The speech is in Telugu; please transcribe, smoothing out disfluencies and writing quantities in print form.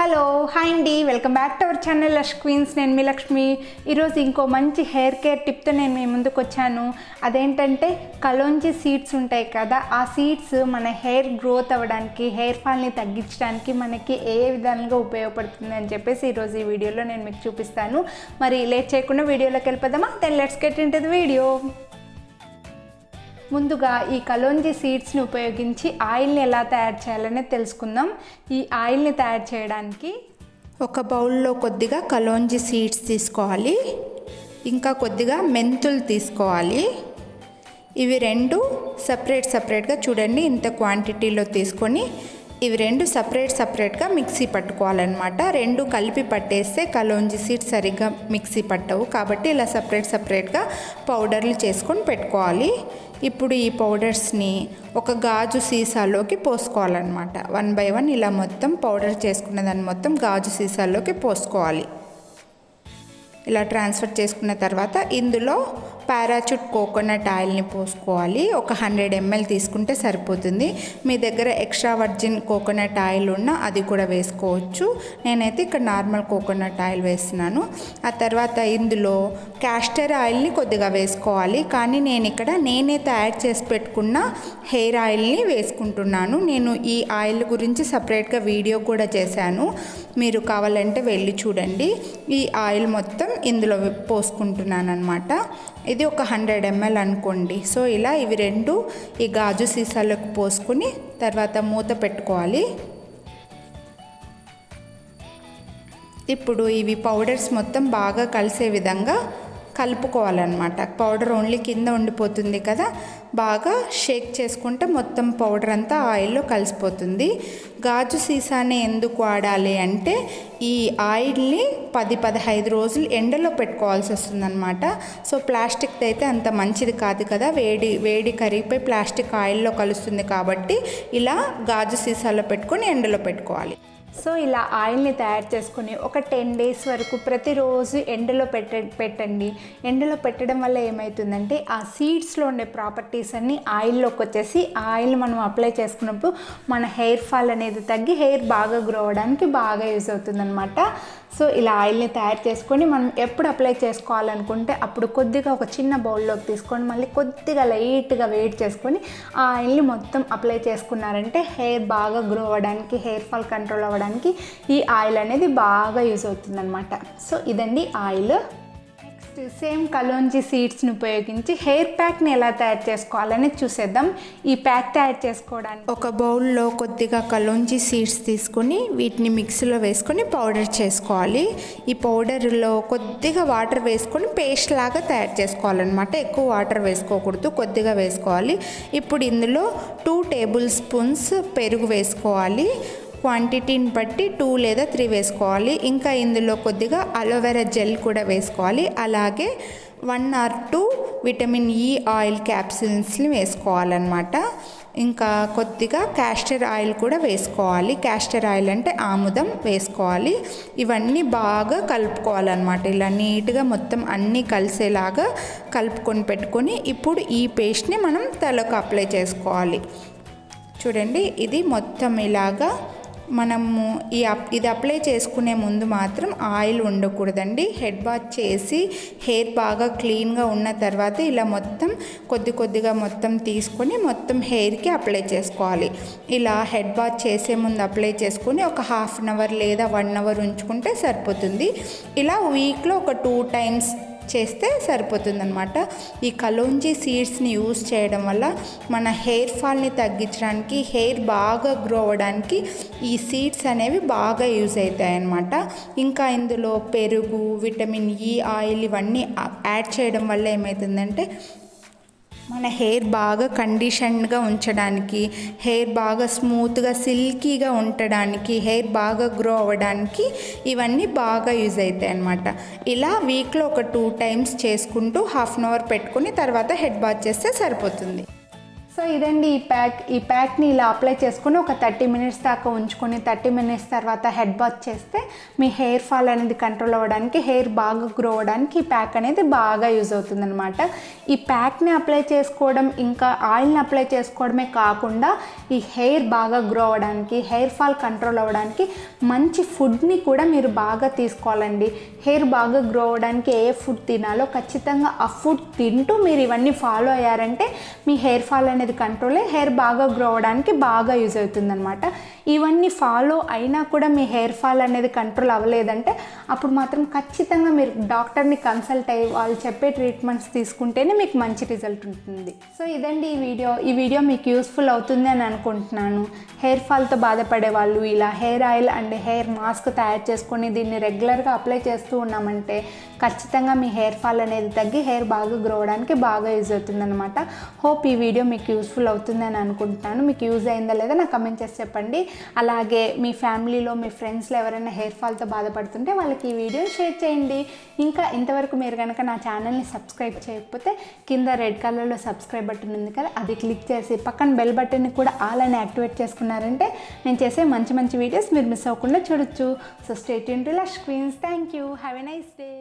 హలో హాయ్ అండి, welcome back to our channel lush queens. నేను మీ లక్ష్మి. ఈరోజు ఇంకో మంచి హెయిర్ కేర్ టిప్తో నేను మీ ముందుకు వచ్చాను. అదేంటంటే కలోంజీ సీడ్స్ ఉంటాయి కదా, ఆ సీడ్స్ మన హెయిర్ గ్రోత్ అవ్వడానికి, హెయిర్ ఫాల్ని తగ్గించడానికి మనకి ఏ విధంగా ఉపయోగపడుతుంది అని చెప్పేసి ఈరోజు ఈ వీడియోలో నేను మీకు చూపిస్తాను. మరి లేట్ చేయకుండా వీడియోలోకి వెళ్ళిపోదామా? Then let's get into the video. ముందుగా ఈ కలోంజీ సీడ్స్ని ఉపయోగించి ఆయిల్ని ఎలా తయారు చేయాలనేది తెలుసుకుందాం. ఈ ఆయిల్ని తయారు చేయడానికి ఒక బౌల్లో కొద్దిగా కలోంజీ సీడ్స్ తీసుకోవాలి, ఇంకా కొద్దిగా మెంతులు తీసుకోవాలి. ఇవి రెండు సపరేట్గా చూడండి, ఇంత క్వాంటిటీలో తీసుకొని ఇవి రెండు సపరేట్గా మిక్సీ పట్టుకోవాలన్నమాట. రెండు కలిపి పట్టేస్తే కలోంజీ సీడ్స్ సరిగ్గా మిక్సీ పట్టవు, కాబట్టి ఇలా సపరేట్గా పౌడర్లు చేసుకొని పెట్టుకోవాలి. ఇప్పుడు ఈ పౌడర్స్ని ఒక గాజు సీసాలోకి పోసుకోవాలన్నమాట. 1 by 1 ఇలా మొత్తం పౌడర్ చేసుకున్న దాన్ని మొత్తం గాజు సీసాలోకి పోసుకోవాలి. ఇలా ట్రాన్స్ఫర్ చేసుకున్న తర్వాత ఇందులో పారాచూట్ కోకోనట్ ఆయిల్ని పోసుకోవాలి. ఒక 100 ml తీసుకుంటే సరిపోతుంది. మీ దగ్గర ఎక్స్ట్రా వర్జిన్ కోకోనట్ ఆయిల్ ఉన్నా అది కూడా వేసుకోవచ్చు. నేనైతే ఇక్కడ నార్మల్ కోకోనట్ ఆయిల్ వేస్తున్నాను. ఆ తర్వాత ఇందులో క్యాస్టర్ ఆయిల్ని కొద్దిగా వేసుకోవాలి, కానీ నేను ఇక్కడ నేనే తయారు చేసి పెట్టుకున్న హెయిర్ ఆయిల్ని వేసుకుంటున్నాను. నేను ఈ ఆయిల్ గురించి సపరేట్గా వీడియో కూడా చేశాను, మీరు కావాలంటే వెళ్ళి చూడండి. ఈ ఆయిల్ మొత్తం ఇందులో పోసుకుంటున్నాను అన్నమాట. ఇది ఒక 100 ml అనుకోండి. సో ఇలా ఇవి రెండు ఈ గాజు సీసాలోకి పోసుకుని తర్వాత మూత పెట్టుకోవాలి. ఇప్పుడు ఇవి పౌడర్స్ మొత్తం బాగా కలిసే విధంగా కలుపుకోవాలన్నమాట. పౌడర్ ఓన్లీ కింద ఉండిపోతుంది కదా, బాగా షేక్ చేసుకుంటే మొత్తం పౌడర్ అంతా ఆయిల్లో కలిసిపోతుంది. గాజు సీసాని ఎందుకు వాడాలి అంటే ఈ ఆయిల్ని 10-15 రోజులు ఎండలో పెట్టుకోవాల్సి వస్తుందన్నమాట. సో ప్లాస్టిక్ది అయితే అంత మంచిది కాదు కదా, వేడి కరిగిపోయి ప్లాస్టిక్ ఆయిల్లో కలుస్తుంది. కాబట్టి ఇలా గాజు సీసాలో పెట్టుకొని ఎండలో పెట్టుకోవాలి. సో ఇలా ఆయిల్ని తయారు చేసుకుని ఒక 10 days వరకు ప్రతిరోజు ఎండలో పెట్టండి. ఎండలో పెట్టడం వల్ల ఏమవుతుందంటే ఆ సీడ్స్లో ఉండే ప్రాపర్టీస్ అన్నీ ఆయిల్లోకి వచ్చేసి ఆ ఆయిల్ మనం అప్లై చేసుకున్నప్పుడు మన హెయిర్ ఫాల్ అనేది తగ్గి హెయిర్ బాగా గ్రో అవ్వడానికి బాగా యూజ్ అవుతుందన్నమాట. సో ఇలా ఆయిల్ని తయారు చేసుకొని మనం ఎప్పుడు అప్లై చేసుకోవాలనుకుంటే అప్పుడు కొద్దిగా ఒక చిన్న బౌల్లోకి తీసుకొని మళ్ళీ కొద్దిగా లైట్గా వేడి చేసుకొని ఆ ఆయిల్ని మొత్తం అప్లై చేసుకున్నారంటే హెయిర్ బాగా గ్రో అవ్వడానికి, హెయిర్ ఫాల్ కంట్రోల్ అవ్వడానికి ఈ ఆయిల్ అనేది బాగా యూజ్ అవుతుందన్నమాట. సో ఇదండి ఆయిల్. సేమ్ కలోంజీ సీడ్స్ని ఉపయోగించి హెయిర్ ప్యాక్ని ఎలా తయారు చేసుకోవాలని చూసేద్దాం. ఈ ప్యాక్ తయారు చేసుకోవడానికి ఒక బౌల్లో కొద్దిగా కలోంజీ సీడ్స్ తీసుకొని వీటిని మిక్సీలో వేసుకొని పౌడర్ చేసుకోవాలి. ఈ పౌడర్లో కొద్దిగా వాటర్ వేసుకొని పేస్ట్ లాగా తయారు చేసుకోవాలన్నమాట. ఎక్కువ వాటర్ వేసుకోకూడదు, కొద్దిగా వేసుకోవాలి. ఇప్పుడు ఇందులో 2 tablespoons పెరుగు వేసుకోవాలి. క్వాంటిటీని బట్టి 2 లేదా 3 వేసుకోవాలి. ఇంకా ఇందులో కొద్దిగా అలోవెరా జెల్ కూడా వేసుకోవాలి. అలాగే 1 or 2 విటమిన్ ఈ ఆయిల్ క్యాప్సూల్స్ని వేసుకోవాలన్నమాట. ఇంకా కొద్దిగా క్యాస్టర్ ఆయిల్ కూడా వేసుకోవాలి. క్యాస్టర్ ఆయిల్ అంటే ఆముదం వేసుకోవాలి. ఇవన్నీ బాగా కలుపుకోవాలన్నమాట. ఇలా నీట్గా మొత్తం అన్నీ కలిసేలాగా కలుపుకొని పెట్టుకొని ఇప్పుడు ఈ పేస్ట్ని మనం తలకు అప్లై చేసుకోవాలి. చూడండి, ఇది మొత్తం ఇలాగా మనము ఇది అప్లై చేసుకునే ముందు మాత్రం ఆయిల్ ఉండకూడదండి. హెడ్ బాత్ చేసి హెయిర్ బాగా క్లీన్గా ఉన్న తర్వాత ఇలా మొత్తం కొద్దిగా మొత్తం తీసుకొని మొత్తం హెయిర్కి అప్లై చేసుకోవాలి. ఇలా హెడ్ బాత్ చేసే ముందు అప్లై చేసుకొని ఒక 1/2 hour లేదా 1 hour ఉంచుకుంటే సరిపోతుంది. ఇలా వీక్లో ఒక 2 times చేస్తే సరిపోతుందన్నమాట. ఈ కలోంజీ సీడ్స్ని యూజ్ చేయడం వల్ల మన హెయిర్ ఫాల్ని తగ్గించడానికి, హెయిర్ బాగా గ్రో అవ్వడానికి ఈ సీడ్స్ అనేవి బాగా యూజ్ అవుతాయి అన్నమాట. ఇంకా ఇందులో పెరుగు, విటమిన్ ఈ ఆయిల్ ఇవన్నీ యాడ్ చేయడం వల్ల ఏమవుతుందంటే మన హెయిర్ బాగా కండిషన్గా ఉంచడానికి, హెయిర్ బాగా స్మూత్గా సిల్కీగా ఉండడానికి, హెయిర్ బాగా గ్రో అవ్వడానికి ఇవన్నీ బాగా యూజ్ అవుతాయి అన్నమాట. ఇలా వీక్లో ఒక 2 times చేసుకుంటూ 1/2 hour పెట్టుకుని తర్వాత హెడ్ బాత్ చేస్తే సరిపోతుంది. సో ఇదండి ఈ ప్యాక్ని ఇలా అప్లై చేసుకుని ఒక 30 మినిట్స్ దాకా ఉంచుకొని 30 మినిట్స్ తర్వాత హెడ్ బాత్ చేస్తే మీ హెయిర్ ఫాల్ అనేది కంట్రోల్ అవ్వడానికి, హెయిర్ బాగా గ్రో అవ్వడానికి ఈ ప్యాక్ అనేది బాగా యూజ్ అవుతుందన్నమాట. ఈ ప్యాక్ని అప్లై చేసుకోవడం ఇంకా ఆయిల్ని అప్లై చేసుకోవడమే కాకుండా ఈ హెయిర్ బాగా గ్రో అవ్వడానికి, హెయిర్ ఫాల్ కంట్రోల్ అవ్వడానికి మంచి ఫుడ్ని కూడా మీరు బాగా తీసుకోవాలండి. హెయిర్ బాగా గ్రో అవ్వడానికి ఏ ఫుడ్ తినాలో ఖచ్చితంగా ఆ ఫుడ్ తింటూ మీరు ఇవన్నీ ఫాలో అయ్యారంటే మీ హెయిర్ ఫాల్ అనేది కంట్రోల్ అయ్యి హెయిర్ బాగా గ్రో అవ్వడానికి బాగా యూజ్ అవుతుందన్నమాట. ఇవన్నీ ఫాలో అయినా కూడా మీ హెయిర్ ఫాల్ అనేది కంట్రోల్ అవ్వలేదంటే అప్పుడు మాత్రం ఖచ్చితంగా మీరు డాక్టర్ని కన్సల్ట్ అయ్యి వాళ్ళు చెప్పే ట్రీట్మెంట్స్ తీసుకుంటేనే మీకు మంచి రిజల్ట్ ఉంటుంది. సో ఇదండి ఈ వీడియో మీకు యూస్ఫుల్ అవుతుంది అని అనుకుంటున్నాను. హెయిర్ ఫాల్తో బాధపడే వాళ్ళు ఇలా hair oil and hair mask తయారు చేసుకొని దీన్ని రెగ్యులర్గా అప్లై చేస్తూ ఉన్నామంటే ఖచ్చితంగా మీ హెయిర్ ఫాల్ అనేది తగ్గి హెయిర్ బాగా గ్రో అవ్వడానికి బాగా యూజ్ అవుతుందన్నమాట. హోప్ ఈ వీడియో మీకు యూస్ఫుల్ అవుతుందని అనుకుంటున్నాను. మీకు యూజ్ అయిందా లేదా నాకు కమెంట్ చేసి చెప్పండి. అలాగే మీ ఫ్యామిలీలో మీ ఫ్రెండ్స్లో ఎవరైనా హెయిర్ ఫాల్తో బాధపడుతుంటే వాళ్ళకి ఈ వీడియోని షేర్ చేయండి. ఇంకా ఇంతవరకు మీరు కనుక నా ఛానల్ని సబ్స్క్రైబ్ చేయకపోతే కింద రెడ్ కలర్లో సబ్స్క్రైబ్ బటన్ ఉంది కదా, అది క్లిక్ చేసి పక్కన బెల్ బటన్ని కూడా ఆల్ అని యాక్టివేట్ చేసుకున్నారంటే నేను చేసే మంచి మంచి వీడియోస్ మీరు మిస్ అవ్వకుండా చూడొచ్చు. So stay tune to lush queens. Thank you. Have a nice day.